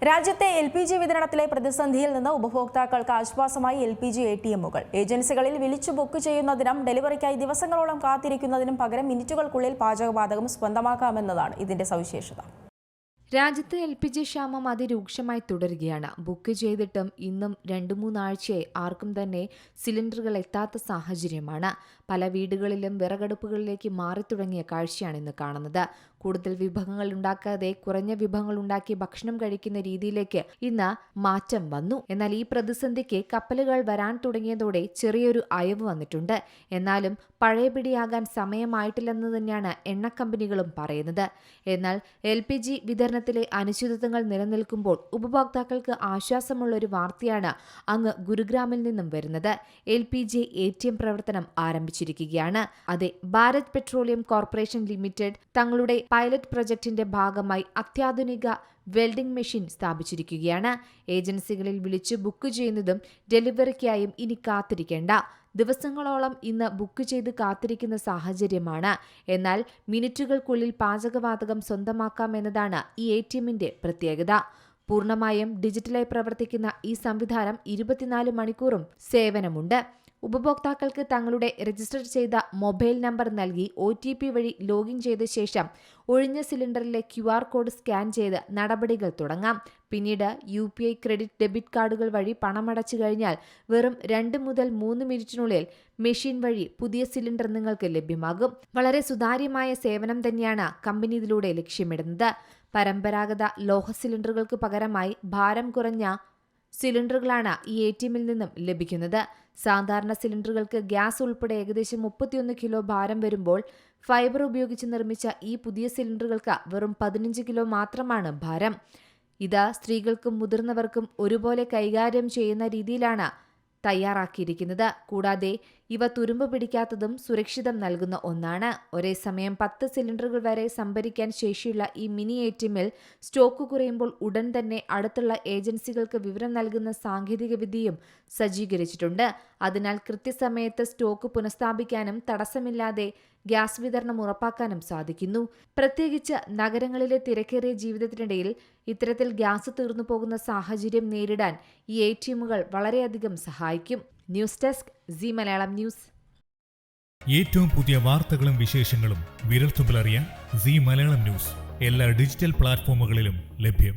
രാജ്യത്തെ LPG വിതരണത്തിലെ പ്രതിസന്ധിയിൽ നിന്ന് ഉപഭോക്താക്കൾക്ക് ആശ്വാസമായി LPG ATMകൾ. ഏജൻസികളിൽ വിളിച്ചു ബുക്ക് ചെയ്യുന്നതിനും ഡെലിവറിക്കായി ദിവസങ്ങളോളം കാത്തിരിക്കുന്നതിനും പകരം മിനിറ്റുകൾക്കുള്ളിൽ പാചകവാതകം സ്വന്തമാക്കാമെന്നതാണ് ഇതിന്റെ സവിശേഷത. രാജ്യത്ത് LPG ക്ഷാമം അതിരൂക്ഷമായി തുടരുകയാണ്. ബുക്ക് ചെയ്തിട്ടും ഇന്നും 2-3 ആഴ്ചയായി ആർക്കും തന്നെ സിലിണ്ടറുകൾ എത്താത്ത സാഹചര്യമാണ്. പല വീടുകളിലും വിറകടുപ്പുകളിലേക്ക് മാറിത്തുടങ്ങിയ കാഴ്ചയാണ് ഇന്ന് കാണുന്നത്. കൂടുതൽ വിഭവങ്ങൾ ഉണ്ടാക്കാതെ കുറഞ്ഞ വിഭവങ്ങൾ ഉണ്ടാക്കി ഭക്ഷണം കഴിക്കുന്ന രീതിയിലേക്ക് ഇന്ന് മാറ്റം വന്നു. എന്നാൽ ഈ പ്രതിസന്ധിക്ക് കപ്പലുകൾ വരാൻ തുടങ്ങിയതോടെ ചെറിയൊരു അയവ് വന്നിട്ടുണ്ട്. എന്നാലും പഴയപടിയാകാൻ സമയമായിട്ടില്ലെന്ന് തന്നെയാണ് എണ്ണക്കമ്പനികളും പറയുന്നത്. എന്നാൽ LPG വിതരണത്തിലെ അനിശ്ചിതത്വങ്ങൾ നിലനിൽക്കുമ്പോൾ ഉപഭോക്താക്കൾക്ക് ആശ്വാസമുള്ള ഒരു വാർത്തയാണ് അങ്ങ് ഗുരുഗ്രാമിൽ നിന്നും വരുന്നത്. LPG ATM പ്രവർത്തനം ആരംഭിച്ചിരിക്കുകയാണ്. അതെ, ഭാരത് പെട്രോളിയം കോർപ്പറേഷൻ ലിമിറ്റഡ് തങ്ങളുടെ പൈലറ്റ് പ്രൊജക്ടിന്റെ ഭാഗമായി അത്യാധുനിക വെൽഡിംഗ് മെഷീൻ സ്ഥാപിച്ചിരിക്കുകയാണ്. ഏജൻസികളിൽ വിളിച്ച് ബുക്ക് ചെയ്യുന്നതും ഡെലിവറിക്കായും ഇനി കാത്തിരിക്കേണ്ട. ദിവസങ്ങളോളം ഇന്ന് ബുക്ക് ചെയ്ത് കാത്തിരിക്കുന്ന സാഹചര്യമാണ്. എന്നാൽ മിനിറ്റുകൾക്കുള്ളിൽ പാചകവാതകം സ്വന്തമാക്കാമെന്നതാണ് ഈ ATMന്റെ പ്രത്യേകത. പൂർണ്ണമായും ഡിജിറ്റലായി പ്രവർത്തിക്കുന്ന ഈ സംവിധാനം 24 മണിക്കൂറും സേവനമുണ്ട്. ഉപഭോക്താക്കൾക്ക് തങ്ങളുടെ രജിസ്റ്റർ ചെയ്ത മൊബൈൽ നമ്പർ നൽകി OTP വഴി ലോഗിൻ ചെയ്ത ശേഷം ഒഴിഞ്ഞ സിലിണ്ടറിലെ QR കോഡ് സ്കാൻ ചെയ്ത് നടപടികൾ തുടങ്ങാം. പിന്നീട് UPI ക്രെഡിറ്റ് ഡെബിറ്റ് കാർഡുകൾ വഴി പണമടച്ചു കഴിഞ്ഞാൽ വെറും 2 മുതൽ 3 മിനിറ്റിനുള്ളിൽ മെഷീൻ വഴി പുതിയ സിലിണ്ടർ നിങ്ങൾക്ക് ലഭ്യമാകും. വളരെ സുതാര്യമായ സേവനം തന്നെയാണ് കമ്പനി ഇതിലൂടെ ലക്ഷ്യമിടുന്നത്. പരമ്പരാഗത ലോഹ സിലിണ്ടറുകൾക്ക് പകരമായി ഭാരം കുറഞ്ഞ സിലിണ്ടറുകളാണ് ഈ ATMൽ നിന്നും ലഭിക്കുന്നത്. സാധാരണ സിലിണ്ടറുകൾക്ക് ഗ്യാസ് ഉൾപ്പെടെ ഏകദേശം 31 കിലോ ഭാരം വരുമ്പോൾ ഫൈബർ ഉപയോഗിച്ച് നിർമ്മിച്ച ഈ പുതിയ സിലിണ്ടറുകൾക്ക് വെറും 15 കിലോ മാത്രമാണ് ഭാരം. ഇത് സ്ത്രീകൾക്കും മുതിർന്നവർക്കും ഒരുപോലെ കൈകാര്യം ചെയ്യുന്ന രീതിയിലാണ് തയ്യാറാക്കിയിരിക്കുന്നത്. കൂടാതെ ഇവ തുരുമ്പ് പിടിക്കാത്തതും സുരക്ഷിതം നൽകുന്ന ഒന്നാണ്. ഒരേ സമയം 10 സിലിണ്ടറുകൾ വരെ സംഭരിക്കാൻ ശേഷിയുള്ള ഈ മിനി ATMൽ സ്റ്റോക്ക് കുറയുമ്പോൾ ഉടൻ തന്നെ അടുത്തുള്ള ഏജൻസികൾക്ക് വിവരം നൽകുന്ന സാങ്കേതിക വിദ്യയും സജ്ജീകരിച്ചിട്ടുണ്ട്. അതിനാൽ കൃത്യസമയത്ത് സ്റ്റോക്ക് പുനഃസ്ഥാപിക്കാനും തടസ്സമില്ലാതെ ഗ്യാസ് വിതരണം ഉറപ്പാക്കാനും സാധിക്കുന്നു. പ്രത്യേകിച്ച് നഗരങ്ങളിലെ തിരക്കേറിയ ജീവിതത്തിനിടയിൽ ഇത്തരത്തിൽ ഗ്യാസ് തീർന്നു പോകുന്ന സാഹചര്യം നേരിടാൻ ഈ ATMകൾ വളരെയധികം സഹായിക്കും. News desk C Malayalam news. ഏറ്റവും പുതിയ വാർത്തകളും വിശേഷങ്ങളും വിരൽത്തുമ്പിലറിയാൻ സി മലയാളം ന്യൂസ് എല്ലാ ഡിജിറ്റൽ പ്ലാറ്റ്ഫോമുകളിലും ലഭ്യം.